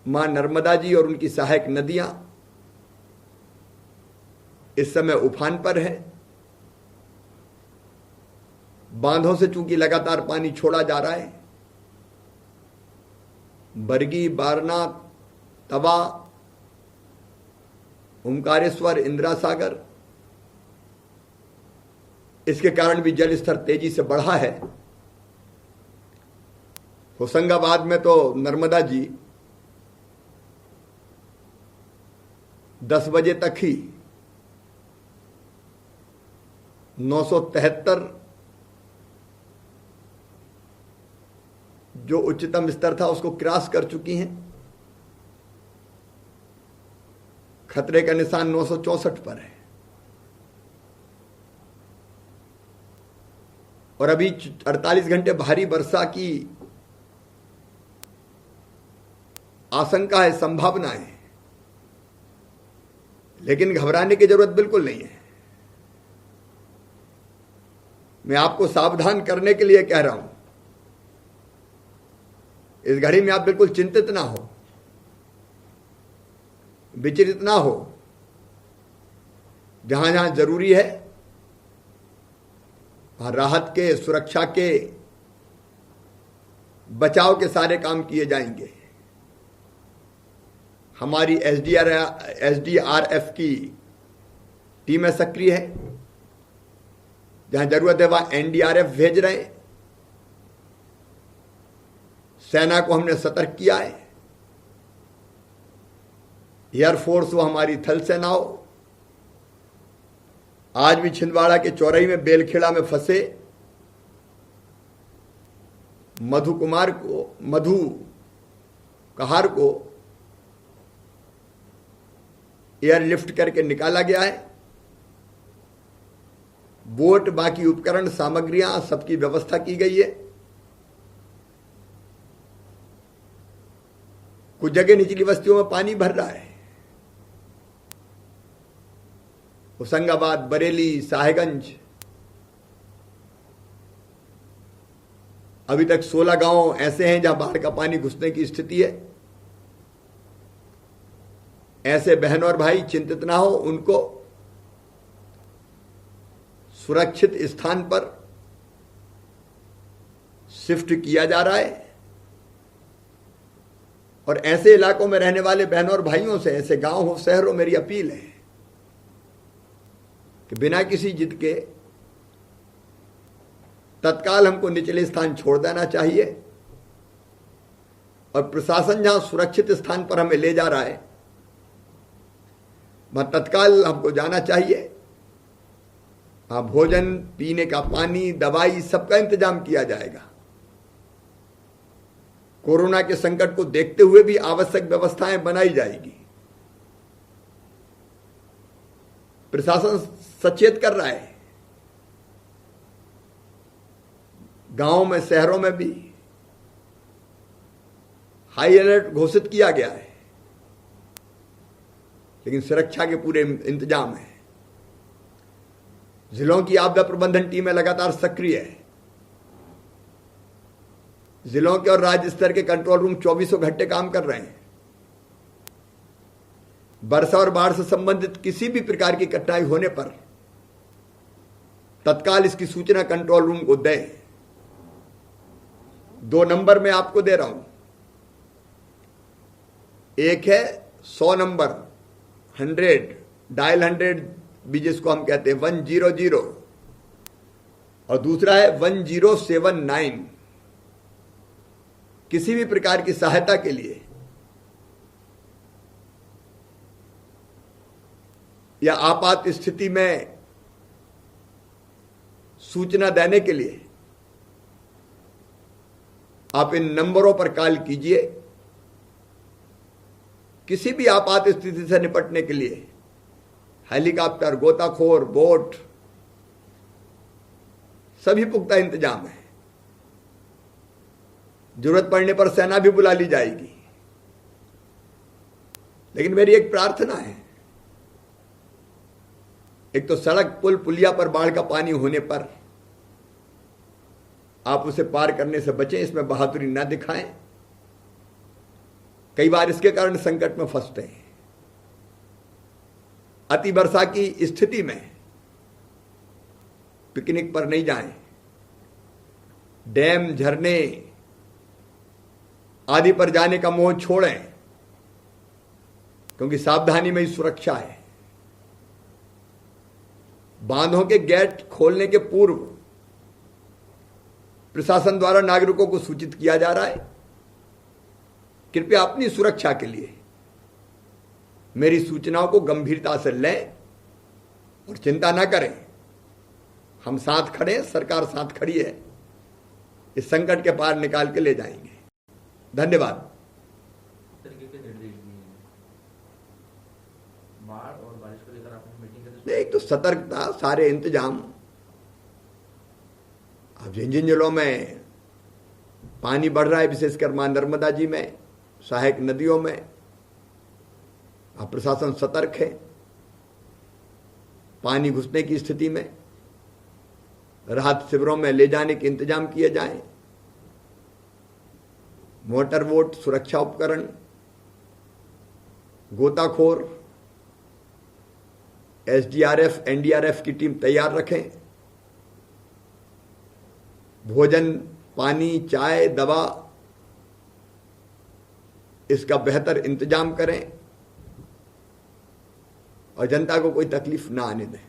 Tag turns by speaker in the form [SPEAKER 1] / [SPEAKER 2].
[SPEAKER 1] मां नर्मदा जी और उनकी सहायक नदियां इस समय उफान पर है। बांधों से चूंकि लगातार पानी छोड़ा जा रहा है, बरगी, बारना, तवा, ओंकारेश्वर, इंदिरा सागर, इसके कारण भी जल स्तर तेजी से बढ़ा है। होशंगाबाद में तो नर्मदा जी 10 बजे तक ही 973 जो उच्चतम स्तर था उसको क्रॉस कर चुकी हैं। खतरे का निशान 964 पर है और अभी 48 घंटे भारी वर्षा की आशंका है, संभावना है, लेकिन घबराने की जरूरत बिल्कुल नहीं है। मैं आपको सावधान करने के लिए कह रहा हूं। इस घड़ी में आप बिल्कुल चिंतित ना हो, विचलित ना हो। जहां जहां जरूरी है वहां राहत के, सुरक्षा के, बचाव के सारे काम किए जाएंगे। हमारी एसडीआरएफ की टीमें सक्रिय है। जहां जरूरत है वहां एनडीआरएफ भेज रहे हैं। सेना को हमने सतर्क किया है। एयरफोर्स हो, हमारी थल सेना हो। आज भी छिंदवाड़ा के चौरई में बेलखेड़ा में फंसे मधु कहार को एयरलिफ्ट करके निकाला गया है। बोट, बाकी उपकरण, सामग्रियां, सबकी व्यवस्था की गई है। कुछ जगह निचली बस्तियों में पानी भर रहा है। होशंगाबाद, बरेली, साहेबगंज, अभी तक 16 गांव ऐसे हैं जहां बाढ़ का पानी घुसने की स्थिति है। ऐसे बहन और भाई चिंतित ना हो, उनको सुरक्षित स्थान पर शिफ्ट किया जा रहा है। और ऐसे इलाकों में रहने वाले बहनों और भाइयों से, ऐसे गांव हो, शहर हो, मेरी अपील है कि बिना किसी जिद के तत्काल हमको निचले स्थान छोड़ देना चाहिए और प्रशासन जहां सुरक्षित स्थान पर हमें ले जा रहा है वहां तत्काल हमको जाना चाहिए। वहां भोजन, पीने का पानी, दवाई, सबका इंतजाम किया जाएगा। कोरोना के संकट को देखते हुए भी आवश्यक व्यवस्थाएं बनाई जाएगी। प्रशासन सचेत कर रहा है। गांवों में, शहरों में भी हाई अलर्ट घोषित किया गया है, लेकिन सुरक्षा के पूरे इंतजाम हैं। जिलों की आपदा प्रबंधन टीमें लगातार सक्रिय है। जिलों के और राज्य स्तर के कंट्रोल रूम 24 घंटे काम कर रहे हैं। वर्षा और बाढ़ से संबंधित किसी भी प्रकार की कठिनाई होने पर तत्काल इसकी सूचना कंट्रोल रूम को दें। 2 नंबर मैं आपको दे रहा हूं। एक है 100 नंबर 100, डायल 100 भी जिसको हम कहते हैं 100, और दूसरा है 1079। किसी भी प्रकार की सहायता के लिए या आपात स्थिति में सूचना देने के लिए आप इन नंबरों पर कॉल कीजिए। किसी भी आपात स्थिति से निपटने के लिए हेलीकॉप्टर, गोताखोर, बोट, सभी पुख्ता इंतजाम है। जरूरत पड़ने पर सेना भी बुला ली जाएगी। लेकिन मेरी एक प्रार्थना है, एक तो सड़क, पुल, पुलिया पर बाढ़ का पानी होने पर आप उसे पार करने से बचें, इसमें बहादुरी न दिखाएं। कई बार इसके कारण संकट में फंसते हैं। अति वर्षा की स्थिति में पिकनिक पर नहीं जाएं, डैम, झरने आदि पर जाने का मोह छोड़ें, क्योंकि सावधानी में ही सुरक्षा है। बांधों के गेट खोलने के पूर्व प्रशासन द्वारा नागरिकों को सूचित किया जा रहा है। कृपया अपनी सुरक्षा के लिए मेरी सूचनाओं को गंभीरता से लें और चिंता न करें। हम साथ खड़े, सरकार साथ खड़ी है, इस संकट के पार निकाल के ले जाएंगे। धन्यवाद।
[SPEAKER 2] तरीके के निर्देश दिए हैं। बाढ़ और बारिश को लेकर आपने मीटिंग
[SPEAKER 1] एक तो सतर्कता, सारे इंतजाम। अब जिन जिन जिलों में पानी बढ़ रहा है, विशेषकर मां नर्मदा जी में, सहायक नदियों में, अब प्रशासन सतर्क है। पानी घुसने की स्थिति में राहत शिविरों में ले जाने के इंतजाम किए जाएं। मोटर बोट, सुरक्षा उपकरण, गोताखोर, एसडीआरएफ, एनडीआरएफ की टीम तैयार रखें। भोजन, पानी, चाय, दवा, इसका बेहतर इंतजाम करें और जनता को कोई तकलीफ ना आने दें।